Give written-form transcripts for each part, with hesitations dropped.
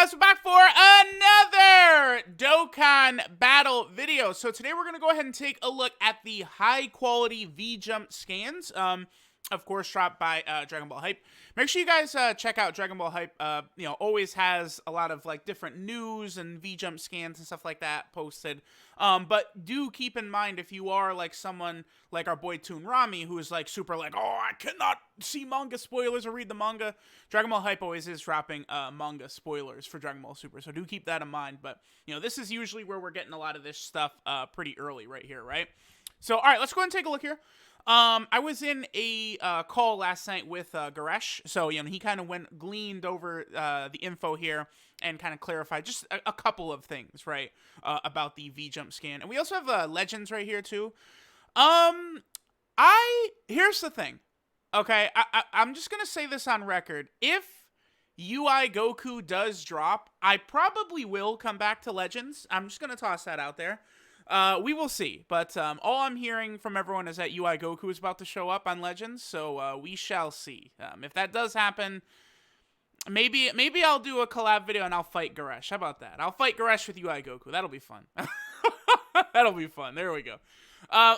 guys, we're back for another Dokkan battle video. So today we're going to go ahead and take a look at the high quality V-Jump scans. Of course, dropped by Dragon Ball Hype. Make sure you guys check out Dragon Ball Hype. Always has a lot of like different news and V-Jump scans and stuff like that posted. But do keep in mind, if you are like someone like our boy Toon Rami, who is like super like, oh, I cannot see manga spoilers or read the manga. Dragon Ball Hype always is dropping manga spoilers for Dragon Ball Super, so do keep that in mind. But this is usually where we're getting a lot of this stuff pretty early right here, right? So all right, let's go ahead and take a look here. I was in a call last night with Garesh, so he kind of gleaned over the info here and kind of clarified just a couple of things, right, about the V-Jump scan. And we also have Legends right here too. Here's the thing, okay? I'm just gonna say this on record. If UI Goku does drop, I probably will come back to Legends. I'm just gonna toss that out there. We will see, but all I'm hearing from everyone is that UI Goku is about to show up on Legends, so we shall see. If that does happen, maybe I'll do a collab video and I'll fight Garesh. How about that? I'll fight Garesh with UI Goku. That'll be fun. That'll be fun. There we go.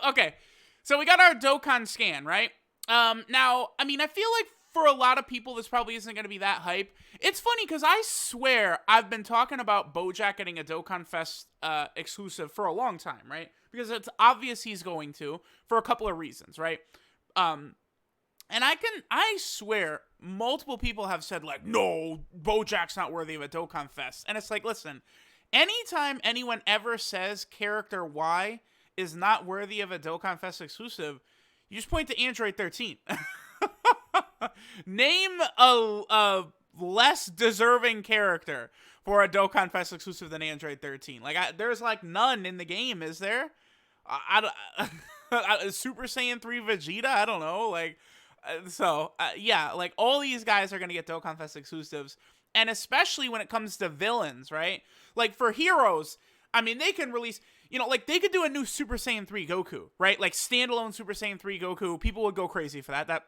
Okay, so we got our Dokkan scan, right? Now, I mean, I feel like for a lot of people, this probably isn't going to be that hype. It's funny because I swear I've been talking about BOJACK getting a Dokkan Fest exclusive for a long time, right? Because it's obvious he's going to, for a couple of reasons, right? And I swear multiple people have said like, no, BOJACK's not worthy of a Dokkan Fest. And it's like, listen, anytime anyone ever says character Y is not worthy of a Dokkan Fest exclusive, you just point to Android 13. Name a less deserving character for a Dokkan Fest exclusive than Android 13. Like, there's like none in the game, is there? Super Saiyan 3 Vegeta? I don't know. Like, yeah, like all these guys are gonna get Dokkan Fest exclusives, and especially when it comes to villains, right? Like for heroes, I mean, they can release. Like, they could do a new Super Saiyan 3 Goku, right? Like, standalone Super Saiyan 3 Goku. People would go crazy for that.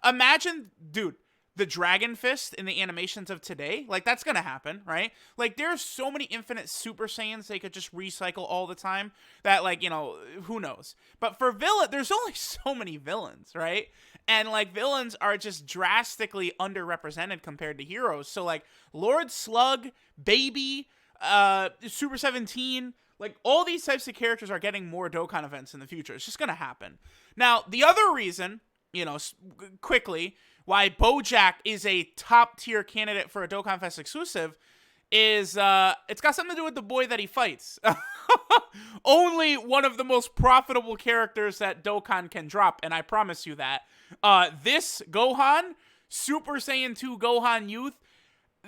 Imagine, dude, the Dragon Fist in the animations of today. Like, that's gonna happen, right? Like, there's so many infinite Super Saiyans they could just recycle all the time that, like, who knows? But for there's only so many villains, right? And, like, villains are just drastically underrepresented compared to heroes. So, like, Lord Slug, Baby, Super 17... like, all these types of characters are getting more Dokkan events in the future. It's just going to happen. Now, the other reason, quickly, why BOJACK is a top-tier candidate for a Dokkan Fest exclusive is it's got something to do with the boy that he fights. Only one of the most profitable characters that Dokkan can drop, and I promise you that. This Gohan, Super Saiyan 2 Gohan Youth,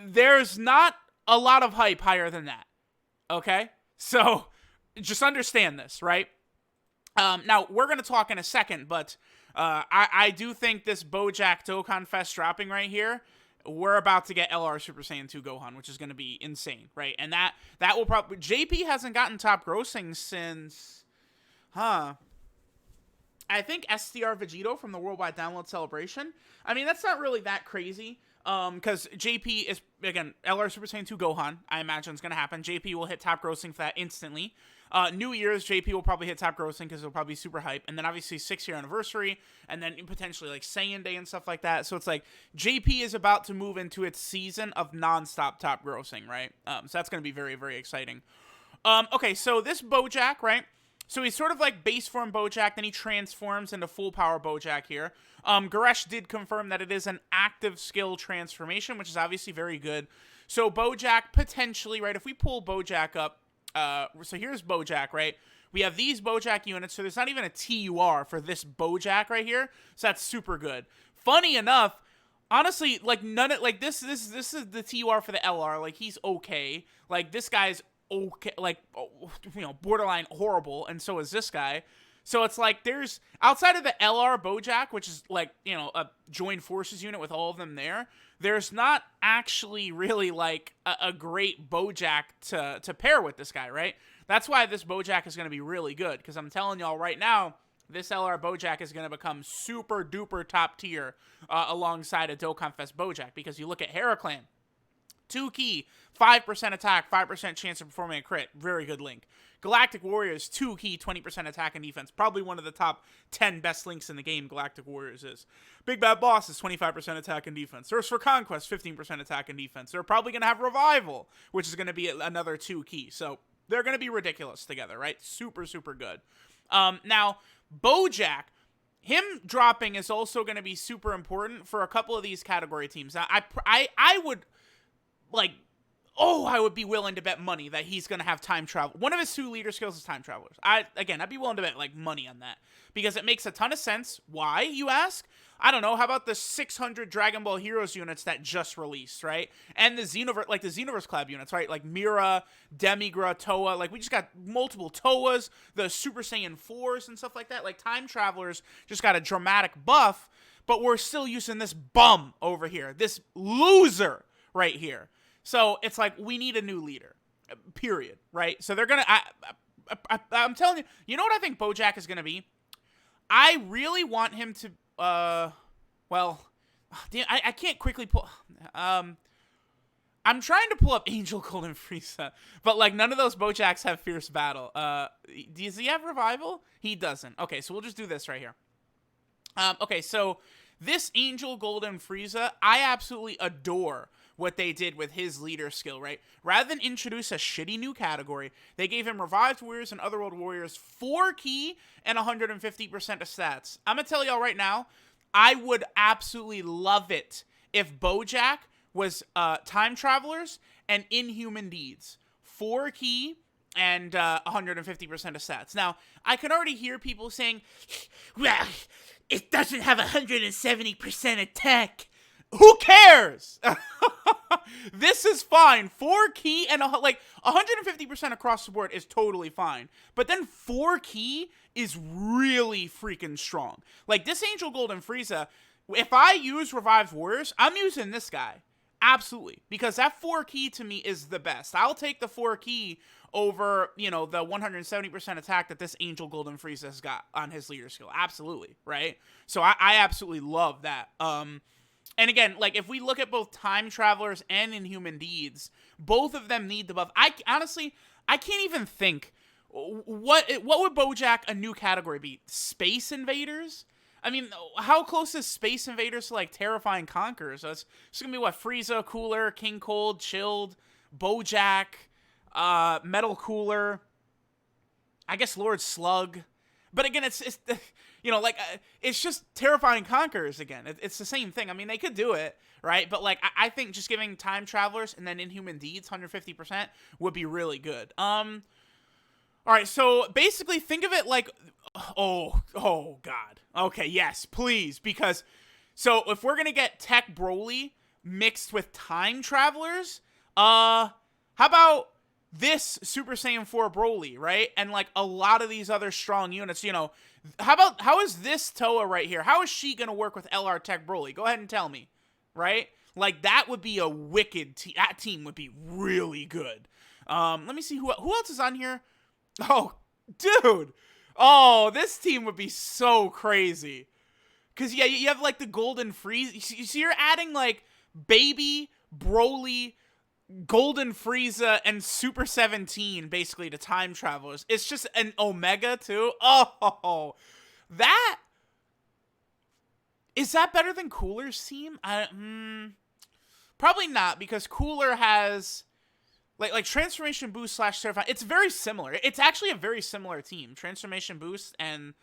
there's not a lot of hype higher than that. Okay? So, just understand this, right? Now, we're going to talk in a second, but I do think this BOJACK Dokkan Fest dropping right here, we're about to get LR Super Saiyan 2 Gohan, which is going to be insane, right? And that will probably... JP hasn't gotten top grossing since... I think SDR Vegito from the Worldwide Download Celebration. I mean, that's not really that crazy. Because JP is, again, LR Super Saiyan 2 Gohan, I imagine is going to happen. JP will hit top grossing for that instantly. New Year's, JP will probably hit top grossing because it'll probably be super hype. And then obviously 6-year anniversary, and then potentially like Saiyan Day and stuff like that. So it's like JP is about to move into its season of nonstop top grossing, right? So that's going to be very, very exciting. Okay, so this BOJACK, right? So he's sort of like base form BOJACK, then he transforms into full power BOJACK here. Garesh did confirm that it is an active skill transformation, which is obviously very good. So BOJACK potentially, right, if we pull BOJACK up, so here's BOJACK, right? We have these BOJACK units, so there's not even a TUR for this BOJACK right here, so that's super good. Funny enough, honestly, like this is the TUR for the LR, like he's okay. Like this guy's okay, like, borderline horrible, and so is this guy. So it's like there's, outside of the LR BOJACK, which is like, a joined forces unit with all of them there's not actually really like a great BOJACK to pair with this guy, right? That's why this BOJACK is going to be really good, because I'm telling y'all right now, this LR BOJACK is going to become super duper top tier alongside a Dokkan Fest BOJACK, because you look at Heraclan, 2 key, 5% attack, 5% chance of performing a crit. Very good link. Galactic Warriors, 2 key, 20% attack and defense. Probably one of the top 10 best links in the game, Galactic Warriors is. Big Bad Boss is 25% attack and defense. Thirst for Conquest, 15% attack and defense. They're probably going to have Revival, which is going to be another 2 key. So they're going to be ridiculous together, right? Super, super good. Now, BOJACK, him dropping is also going to be super important for a couple of these category teams. Now, I would, like... Oh, I would be willing to bet money that he's going to have time travel. One of his 2 leader skills is time travelers. I'd be willing to bet, like, money on that. Because it makes a ton of sense. Why, you ask? I don't know. How about the 600 Dragon Ball Heroes units that just released, right? And the Xenoverse Collab units, right? Like Mira, Demigra, Toa. Like, we just got multiple Toas, the Super Saiyan 4s and stuff like that. Like, time travelers just got a dramatic buff, but we're still using this bum over here. This loser right here. So it's like, we need a new leader, period, right? So they're going to, I'm telling you, you know what I think BOJACK is going to be? I really want him to, I can't quickly pull, I'm trying to pull up Angel Golden Frieza, but like none of those BOJACKs have Fierce Battle. Does he have Revival? He doesn't. Okay, so we'll just do this right here. Okay, so this Angel Golden Frieza, I absolutely adore what they did with his leader skill, right? Rather than introduce a shitty new category, they gave him Revived Warriors and Otherworld Warriors 4 key and 150% of stats. I'm gonna tell y'all right now, I would absolutely love it if BOJACK was Time Travelers and Inhuman Deeds. 4 key and 150% of stats. Now, I can already hear people saying, well, it doesn't have 170% attack. Who cares? This is fine. 4 key and like 150% across the board is totally fine. But then 4 key is really freaking strong. Like this Angel Golden Frieza, if I use Revived Warriors, I'm using this guy. Absolutely. Because that 4 key to me is the best. I'll take the 4 key over, you know, the 170% attack that this Angel Golden Frieza has got on his leader skill. Absolutely. Right? So I absolutely love that. And again, like, if we look at both Time Travelers and Inhuman Deeds, both of them need the buff. Honestly, I can't even think. What would BOJACK a new category be? Space Invaders? I mean, how close is Space Invaders to, like, Terrifying Conquerors? So it's going to be, what, Frieza, Cooler, King Cold, Chilled, BOJACK, Metal Cooler, I guess Lord Slug. But again, it's you know, like, it's just Terrifying Conquerors again. It's the same thing. I mean, they could do it, right? But, like, I think just giving Time Travelers and then Inhuman Deeds 150% would be really good. All right, so basically think of it like, oh, God. Okay, yes, please, because, so if we're going to get Tech Broly mixed with Time Travelers, how about this Super Saiyan 4 Broly, right? And, like, a lot of these other strong units, you know, how is this Toa right here? How is she going to work with LR Tech Broly? Go ahead and tell me, right? Like, that would be a wicked team. That team would be really good. Let me see who else is on here. Oh, dude. Oh, this team would be so crazy. Because, yeah, you have, like, the Golden Frieza. You see, you're adding, like, Baby, Broly, Golden Frieza, and Super 17, basically, to Time Travelers. It's just an Omega, too. Oh, that... Is that better than Cooler's team? Probably not, because Cooler has... Like Transformation Boost / Terrifying, it's very similar. It's actually a very similar team. Transformation Boost and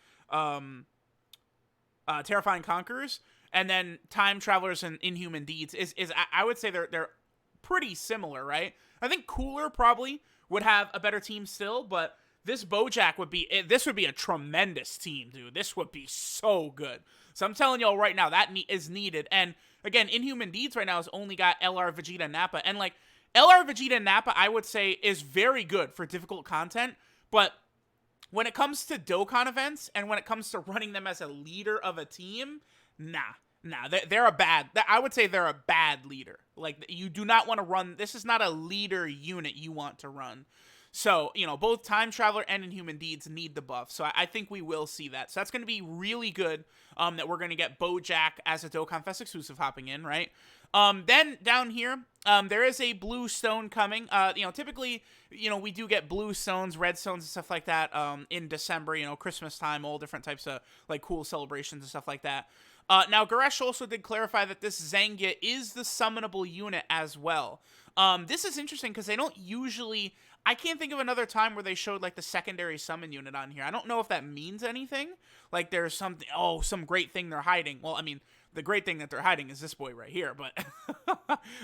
Terrifying Conquerors, and then Time Travelers and Inhuman Deeds is I would say they're pretty similar, right? I think Cooler probably would have a better team still, but this BOJACK would be a tremendous team, dude. This would be so good. So I'm telling y'all right now, that is needed. And again, Inhuman Deeds right now has only got LR, Vegeta, and Nappa, and like LR, Vegeta, and Nappa, I would say, is very good for difficult content, but when it comes to Dokkan events, and when it comes to running them as a leader of a team, nah, they're a bad, I would say they're a bad leader. Like, you do not want to run, this is not a leader unit you want to run. So, you know, both Time Traveler and Inhuman Deeds need the buff, so I think we will see that. So that's going to be really good, that we're going to get BOJACK as a Dokkan Fest exclusive hopping in, right? Then down here, there is a blue stone coming. Typically, we do get blue stones, red stones, and stuff like that in December, Christmas time, all different types of like cool celebrations and stuff like that. Now, Goresh also did clarify that this Zangia is the summonable unit as well. This is interesting because they don't usually... I can't think of another time where they showed like the secondary summon unit on here. I don't know if that means anything. Like there's something, some great thing they're hiding. Well, I mean, the great thing that they're hiding is this boy right here. But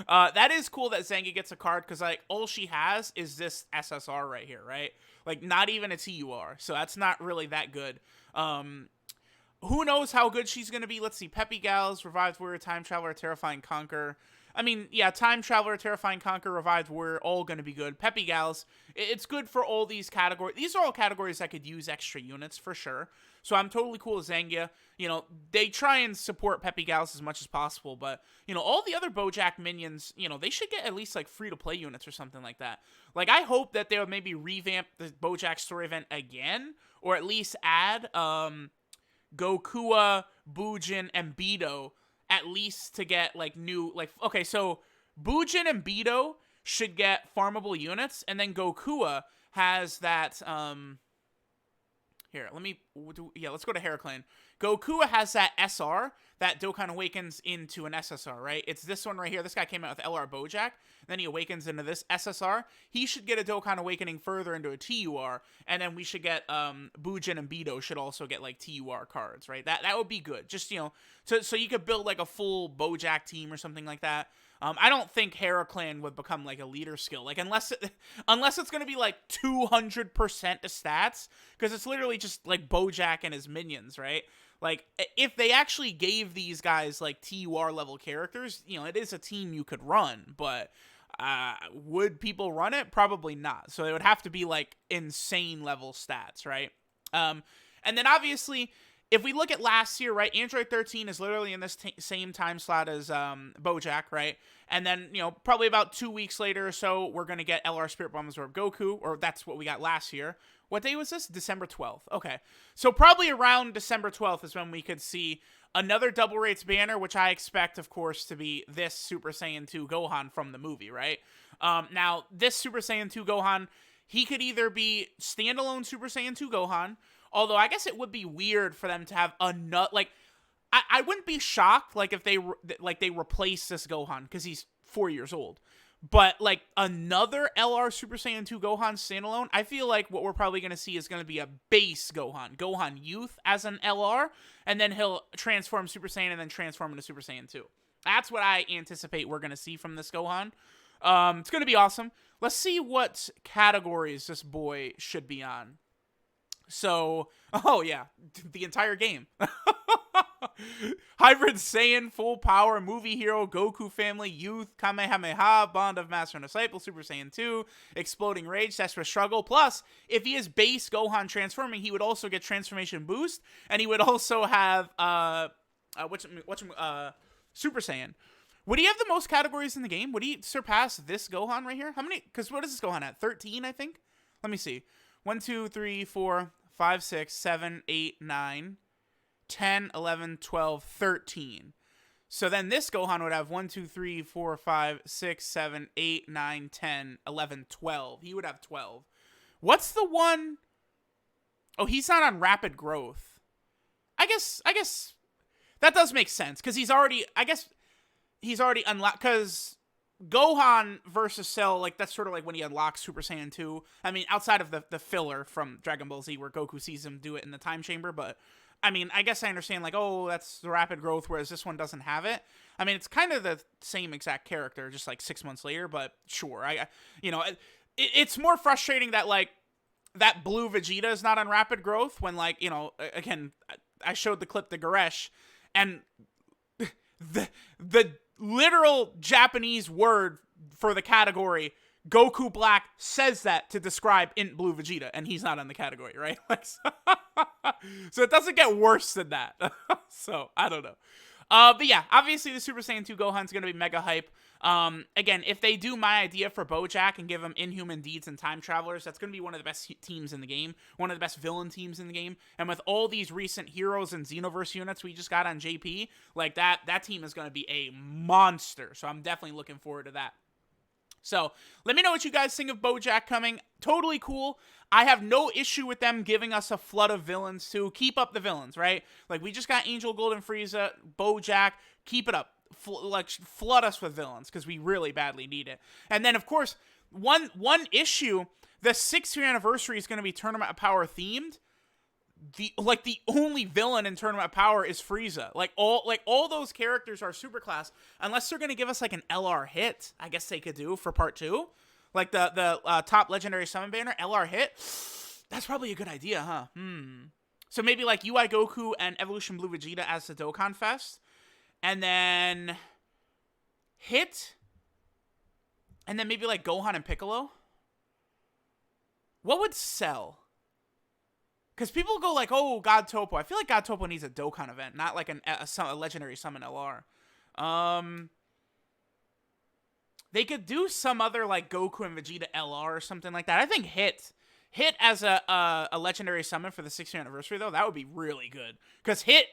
that is cool that Zangia gets a card because like all she has is this SSR right here, right? Like not even a TUR. So that's not really that good. Who knows how good she's going to be? Let's see. Peppy Gals, Revived Warrior, Time Traveler, Terrifying Conquer. I mean, yeah, Time Traveler, Terrifying Conquer, Revived Warrior, all going to be good. Peppy Gals, it's good for all these categories. These are all categories that could use extra units for sure. So I'm totally cool with Zangia. They try and support Peppy Gals as much as possible, but, all the other BOJACK minions, they should get at least, like, free-to-play units or something like that. Like, I hope that they would maybe revamp the BOJACK story event again, or at least add, Gokua, Bujin, and Beto, at least to get, like, new, like, okay, so Bujin and Beto should get farmable units, and then Gokua has that, here, let's go to Heraclan. Gokua has that SR that Dokkan awakens into an SSR, right? It's this one right here. This guy came out with LR BOJACK, then he awakens into this SSR. He should get a Dokkan awakening further into a TUR, and then we should get, Bujin and Beto should also get, like, TUR cards, right? That would be good. Just, so you could build, like, a full BOJACK team or something like that. I don't think Heraclan would become, like, a leader skill. Like, unless it's going to be, like, 200% to stats, because it's literally just, like, BOJACK and his minions, right? Like, if they actually gave these guys, like, TUR level characters, it is a team you could run, but would people run it? Probably not. So it would have to be, like, insane level stats, right? And then, obviously... If we look at last year, right, Android 13 is literally in this same time slot as BOJACK, right? And then, probably about 2 weeks later or so, we're going to get LR Spirit Bomb Absorb Goku, or that's what we got last year. What day was this? December 12th. Okay. So probably around December 12th is when we could see another Double Rates banner, which I expect, of course, to be this Super Saiyan 2 Gohan from the movie, right? Now, this Super Saiyan 2 Gohan, he could either be standalone Super Saiyan 2 Gohan, although I guess it would be weird for them to have another, like, I wouldn't be shocked, like, if they replace this Gohan, because he's 4 years old. But, like, another LR Super Saiyan 2 Gohan standalone, I feel like what we're probably going to see is going to be a base Gohan Youth as an LR, and then he'll transform Super Saiyan and then transform into Super Saiyan 2. That's what I anticipate we're going to see from this Gohan. It's going to be awesome. Let's see what categories this boy should be on. So, oh yeah, the entire game. Hybrid Saiyan, Full Power, Movie Hero, Goku Family, Youth, Kamehameha, Bond of Master and Disciple, Super Saiyan 2, Exploding Rage, Desperate Struggle. Plus, if he is base Gohan transforming, he would also get Transformation Boost, and he would also have, Super Saiyan. Would he have the most categories in the game? Would he surpass this Gohan right here? How many? Because what is this Gohan at? 13, I think? Let me see. 1, 2, 3, 4, 5, 6, 7, 8, 9, 10, 11, 12, 13. So then this Gohan would have 1, 2, 3, 4, 5, 6, 7, 8, 9, 10, 11, 12. He would have 12. What's the one? Oh, he's not on rapid growth. I guess that does make sense, because he's already unlocked, because Gohan versus Cell, like, that's sort of like when he unlocks Super Saiyan 2. I mean, outside of the filler from Dragon Ball Z where Goku sees him do it in the time chamber, but, I mean, I guess I understand, like, oh, that's the rapid growth, whereas this one doesn't have it. I mean, it's kind of the same exact character, just, like, 6 months later, but sure. It's more frustrating that, like, that blue Vegeta is not on rapid growth when, like, again, I showed the clip to Goresh, and the literal Japanese word for the category, Goku Black, says that to describe Int Blue Vegeta, and he's not on the category, right? Like, so it doesn't get worse than that. So, I don't know. But yeah, obviously the Super Saiyan 2 Gohan's going to be mega hype. Again, if they do my idea for BOJACK and give them Inhuman Deeds and Time Travelers, that's going to be one of the best teams in the game, one of the best villain teams in the game. And with all these recent Heroes and Xenoverse units we just got on JP, like that team is going to be a monster. So I'm definitely looking forward to that. So let me know what you guys think of BOJACK coming. Totally cool. I have no issue with them giving us a flood of villains too. Keep up the villains, right? Like we just got Angel, Golden Frieza, BOJACK. Keep it up. Flood us with villains because we really badly need it. And then of course, one issue, the 6th-year anniversary is going to be Tournament of Power themed. The only villain in Tournament of Power is Frieza. Like all those characters are super class, unless they're gonna give us like an LR hit. I guess they could do for part 2, like the top legendary summon banner LR hit. That's probably a good idea, huh? So maybe like UI Goku and Evolution Blue Vegeta as the Dokkan Fest, and then hit, and then maybe like Gohan and Piccolo. What would sell? Because people go like, oh, God Topo. I feel like God Topo needs a Dokkan event, not like a legendary summon LR. They could do some other like Goku and Vegeta LR or something like that. I think Hit as a legendary summon for the 6th-year anniversary, though, that would be really good. Because Hit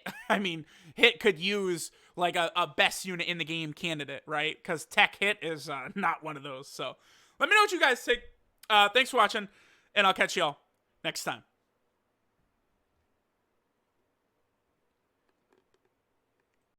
could use like a best unit in the game candidate, right? Because Tech Hit is not one of those. So let me know what you guys think. Thanks for watching, and I'll catch y'all next time.